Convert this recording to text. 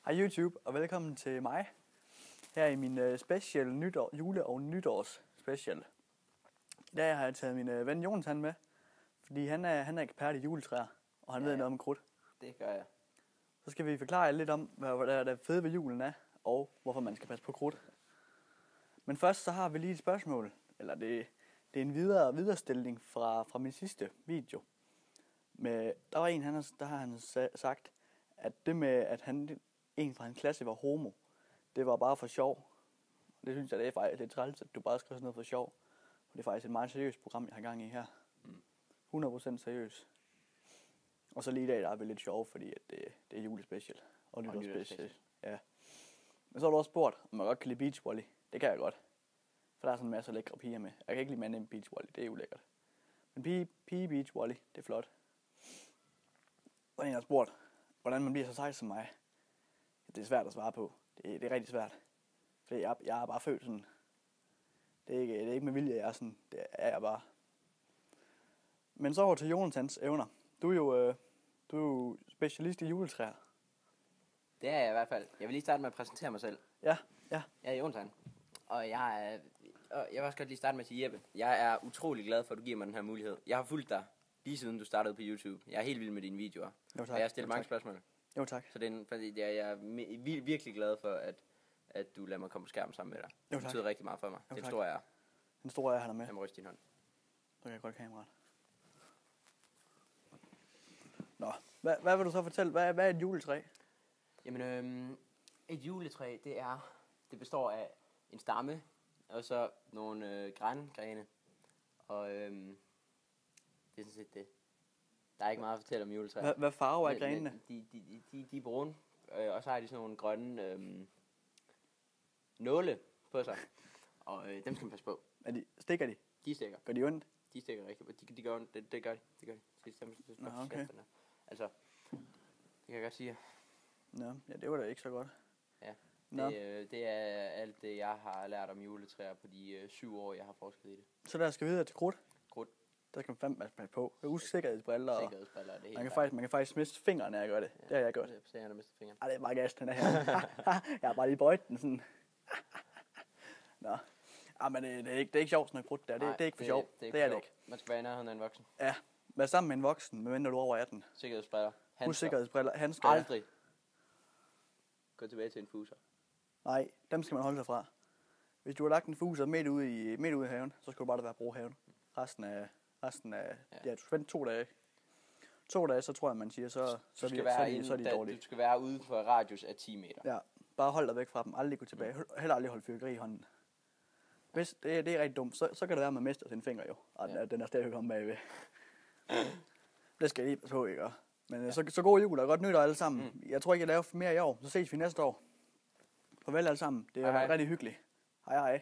Hej YouTube, og velkommen til mig. Her i min special jule- og nytårs special. I dag har jeg taget min ven Jonathan med, fordi han er ekspert i juletræer, og han ved noget om krudt. Det gør jeg. Så skal vi forklare lidt om, hvad der fede ved julen er, og hvorfor man skal passe på krudt. Men først så har vi lige et spørgsmål, eller det er en viderestilling fra min sidste video. Der var en, der har han sagt, at det med, at en fra hans klasse var homo, det var bare for sjov. Det synes jeg, det er faktisk lidt træls, at du bare skriver sådan noget for sjov. Og det er faktisk et meget seriøst program, jeg har gang i her. 100% seriøst. Og så lige i dag, der er vi lidt sjov, fordi at det er julespecial. Og nytårsspecial. Ja. Men så har du også spurgt, om jeg godt kan lide beachvolley. Det kan jeg godt. For der er sådan en masse lækre piger med. Jeg kan ikke lide mand i beachvolley, det er ulækkert. Men pige beachvolley, det er flot. Og en har spurgt, hvordan man bliver så sej som mig. Det er svært at svare på. Det er rigtig svært. Fordi jeg er bare født sådan. Det er ikke med vilje, jeg er sådan. Det er jeg bare. Men så over til Jonathans evner. Du er jo specialist i juletræer. Det er jeg i hvert fald. Jeg vil lige starte med at præsentere mig selv. Ja. Jeg er Jonathan. Og jeg vil også godt lige starte med at sige Jeppe. Jeg er utrolig glad for, at du giver mig den her mulighed. Jeg har fulgt dig lige siden du startede på YouTube. Jeg er helt vild med dine videoer. Jo, tak. Og jeg har stillet mange spørgsmål. Jo, tak. Så jeg er virkelig glad for, at du lader mig komme på skærmen sammen med dig. Jo, det betyder rigtig meget for mig. Jo, det er tak. stor ære. Den store er han er med. Jeg må ryste din hånd. Så kan jeg godt kameraet. Nå, hvad vil du så fortælle? Hvad er et juletræ? Jamen, et juletræ, det består af en stamme, og så nogle grene. Og det er sådan set det. Der er ikke meget at fortælle om juletræer. Hvad farve er grenene? De er brune, og så har de sådan nogle grønne nåle på sig. Og dem skal man passe på. Stikker de? De stikker. Gør de ondt? De stikker rigtigt. De gør ondt. Det gør de. Nå, okay. Altså, det kan jeg godt sige. Nå, ja, det var da ikke så godt. Ja. Nå. Det er alt det, jeg har lært om juletræer på de 7 år, jeg har forsket i det. Så der skal vi videre til krudt. Krudt. Der skal man fandme passe på. Det er usikkerhedsbriller. Sikkerhedsbriller, det er helt Man kan faktisk miste fingrene, når jeg gør det. Ja, det har jeg gjort. Så jeg har mistet fingeren. Ej, det er bare gas, den her. Jeg har bare lige bøjet den sådan. Nå. Ej, men det er ikke sjovt, sådan noget krudt der. Det er ikke for sjovt. Det er det ikke. Man skal være i nærheden af en voksen. Ja, vær sammen med en voksen, medmindre du er over 18. Sikkerhedsbriller. Handsker. Usikkerhedsbriller, handsker. Aldrig. Gå tilbage til en fuser. Nej, dem skal man holde sig fra. Hvis du har lagt en fuser midt ude i haven, så skal du bare lade være at bruge haven. Resten af ja, du skal vente 2 dage. 2 dage, så tror jeg, man siger, så er de dårlige. Du skal være ude for radius af 10 meter. Ja, bare hold dig væk fra dem. Aldrig gå tilbage. Heller aldrig holde fyrkeri i hånden. Hvis det er rigtig dumt, så kan det være, at man mister sin finger jo. Og ja. Den er stadig kommet bagved. Det skal jeg lige passe på, ikke? Men så god jul og godt nytår alle sammen. Jeg tror ikke, jeg laver mere i år. Så ses vi næste år. Farvel alle sammen. Det har været rigtig hyggeligt. Hej hej.